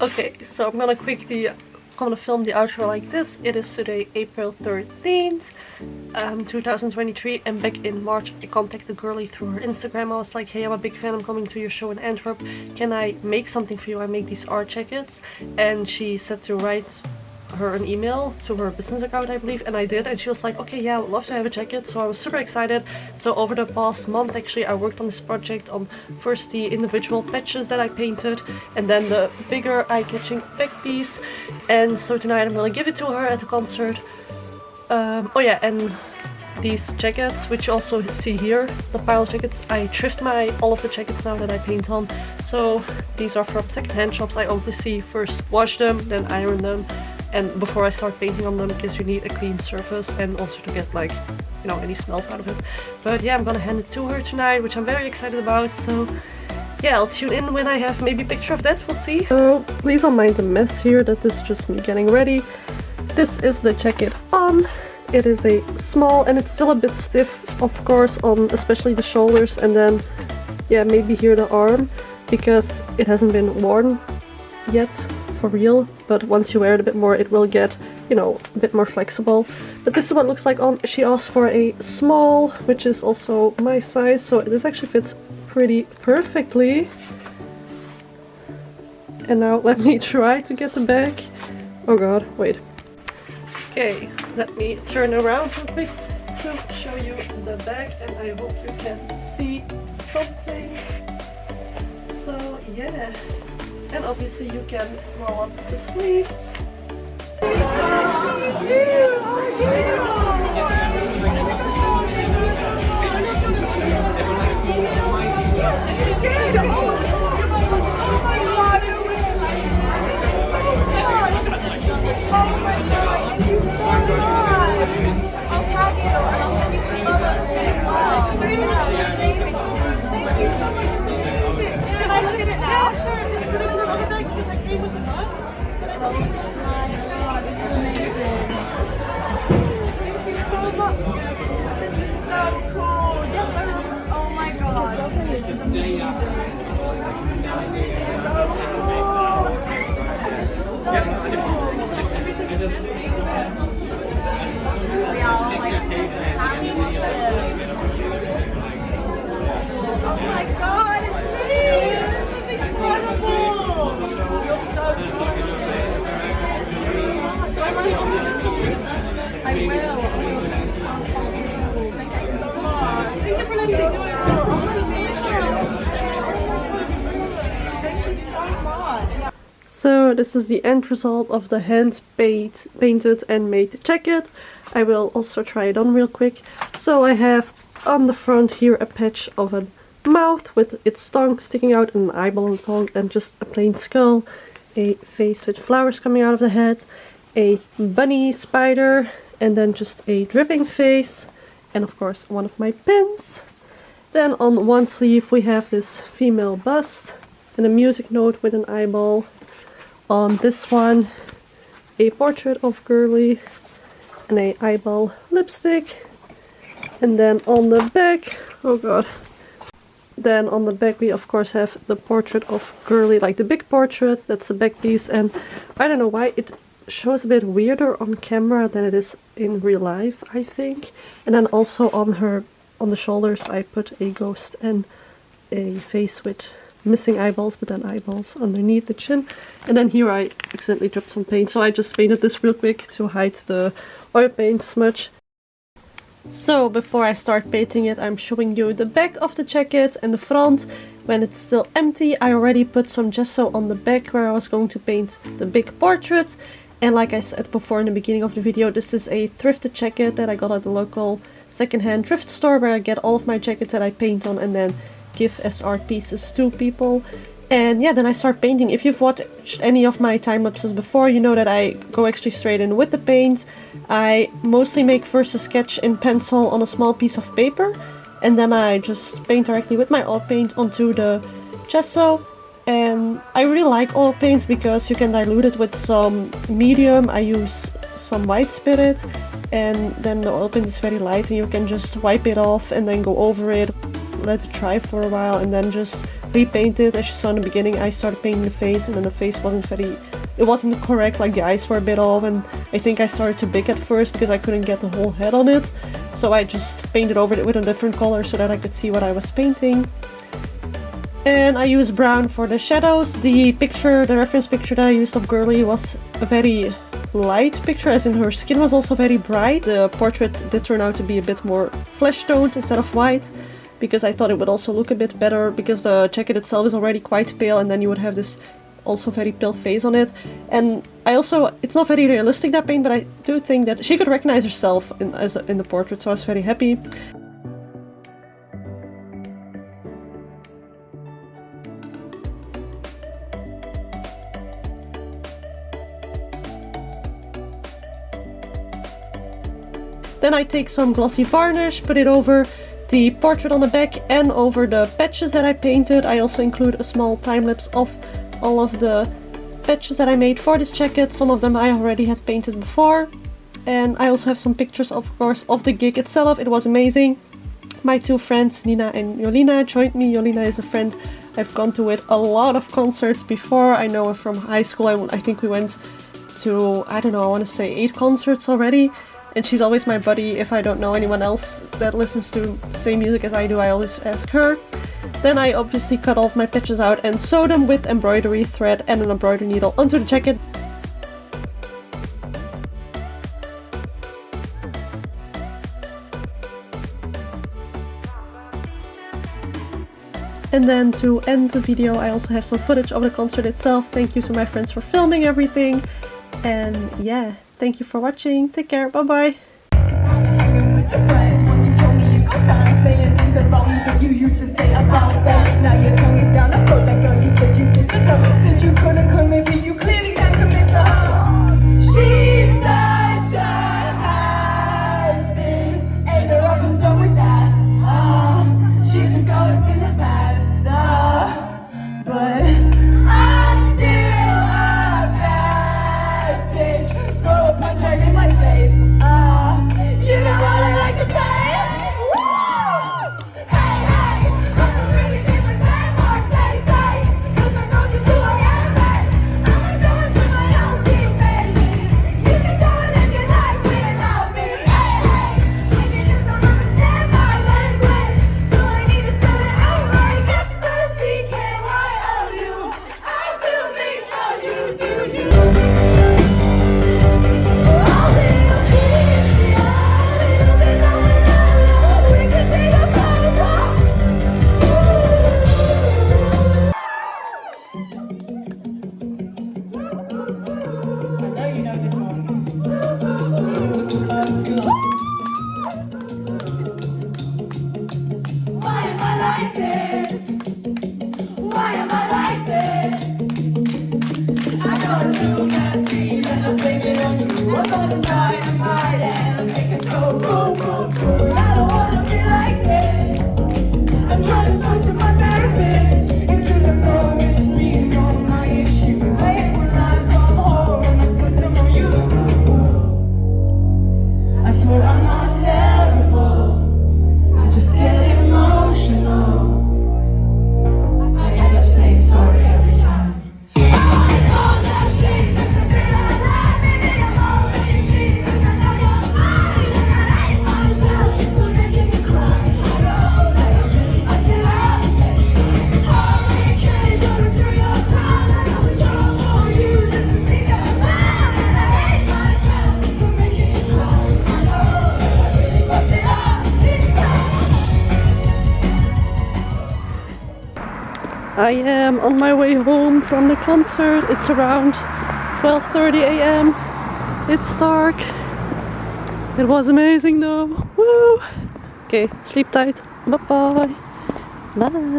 Okay, so I'm gonna film the outro like this. It is today April 13th, 2023, and back in March I contacted Girli through her Instagram. I was like, hey, I'm a big fan, I'm coming to your show in Antwerp. Can I make something for you? I make these art jackets. And she said to write her an email to her business account, I believe, and I did, and she was like, okay, yeah, I would love to have a jacket. So I was super excited. So over the past month actually I worked on this project, on first the individual patches that I painted and then the bigger eye-catching back piece. And so tonight I'm gonna give it to her at the concert. Oh yeah, and these jackets, which you also see here, the pile jackets, I thrift all of the jackets now that I paint on. So these are from secondhand shops. I obviously first wash them, then iron them, and before I start painting on them, because you need a clean surface and also to get, like, you know, any smells out of it. But yeah, I'm gonna hand it to her tonight, which I'm very excited about. So yeah, I'll tune in when I have maybe a picture of that, we'll see. So please don't mind the mess here, that is just me getting ready. This is the jacket on. It is a small, and it's still a bit stiff, of course, on especially the shoulders, and then yeah, maybe here the arm, because it hasn't been worn yet for real. But once you wear it a bit more, it will get, you know, a bit more flexible. But this is what it looks like on. She asked for a small, which is also my size, so this actually fits pretty perfectly. And now let me try to get the back. Oh god, wait. Okay, let me turn around real quick to show you the back, and I hope you can see something. So yeah, and obviously you can roll up the sleeves. So this is the end result of the hand painted and made jacket. I will also try it on real quick. So I have on the front here a patch of a mouth with its tongue sticking out, and an eyeball on the tongue, and just a plain skull, a face with flowers coming out of the head, a bunny spider, and then just a dripping face, and of course one of my pins. Then on one sleeve we have this female bust and a music note with an eyeball. On this one, a portrait of Girli and a eyeball lipstick. And then on the back, oh god, then on the back we of course have the portrait of Girli, like the big portrait, that's the back piece. And I don't know why it shows a bit weirder on camera than it is in real life, I think. And then also on the shoulders I put a ghost and a face with missing eyeballs, but then eyeballs underneath the chin. And then here I accidentally dropped some paint, so I just painted this real quick to hide the oil paint smudge. So before I start painting it, I'm showing you the back of the jacket and the front. When it's still empty, I already put some gesso on the back where I was going to paint the big portrait. And like I said before in the beginning of the video, this is a thrifted jacket that I got at the local secondhand thrift store, where I get all of my jackets that I paint on and then give as art pieces to people. And yeah, then I start painting. If you've watched any of my time lapses before, you know that I go actually straight in with the paint. I mostly make first a sketch in pencil on a small piece of paper, and then I just paint directly with my oil paint onto the gesso. And I really like oil paints because you can dilute it with some medium. I use some white spirit, and then the oil paint is very light and you can just wipe it off and then go over it, let it dry for a while, and then just repaint it. As you saw in the beginning, I started painting the face, and then the face it wasn't correct, like the eyes were a bit off, and I think I started too big at first because I couldn't get the whole head on it. So I just painted over it with a different color so that I could see what I was painting. And I used brown for the shadows. The reference picture that I used of Girli was a very light picture, as in her skin was also very bright. The portrait did turn out to be a bit more flesh toned instead of white, because I thought it would also look a bit better, because the jacket itself is already quite pale, and then you would have this also very pale face on it. And it's not very realistic, that paint, but I do think that she could recognize herself in the portrait, so I was very happy. Then I take some glossy varnish, put it over the portrait on the back and over the patches that I painted. I also include a small time lapse of all of the patches that I made for this jacket. Some of them I already had painted before. And I also have some pictures, of course, of the gig itself. It was amazing. My two friends, Nina and Joliena, joined me. Joliena is a friend I've gone to with a lot of concerts before. I know her from high school. I think we went to, I don't know, I want to say 8 concerts already. And she's always my buddy. If I don't know anyone else that listens to the same music as I do, I always ask her. Then I obviously cut all of my patches out and sew them with embroidery thread and an embroidery needle onto the jacket. And then to end the video, I also have some footage of the concert itself. Thank you to my friends for filming everything. And yeah, thank you for watching. Take care. Bye bye. Hanging with your friends, once you told me you go sign, saying things about me that you used to say about that. Now your tongue is down, I thought that girl you said you didn't know. Said you couldn't commit, but you clearly can't commit to her. She's such a has-been, ain't her up, I'm done with that. She's the girl that's in the past, but I'm still a bad bitch. Throw a punch right in my face. You know what I like to play. Woo! Hey, hey, I don't really give a damn what they say, 'cause I know just who I am, and I'ma do it to my own thing, baby. You can do it if you like without me. Hey, hey, if you just don't understand my language, do I need to spell it out like S-T-C-K-Y-O-U? I do me, so you do you. I'll be your Christian. We can take a photo. I know you know this one. Just the first two. Why am I like this? Why am I like this? I got too nasty and I blame it on you. I'm gonna dynamite and make it so boom, boom, boom. I don't wanna be like this. I'm trying to talk to my therapist into the moments, being on my issues. I hate when I come home and I put them on you. I swear I'm not terrible, I just get emotional. I end up saying sorry every time. I am on my way home from the concert. It's around 12:30 a.m. It's dark. It was amazing though. Woo! Okay, sleep tight. Bye-bye. Bye.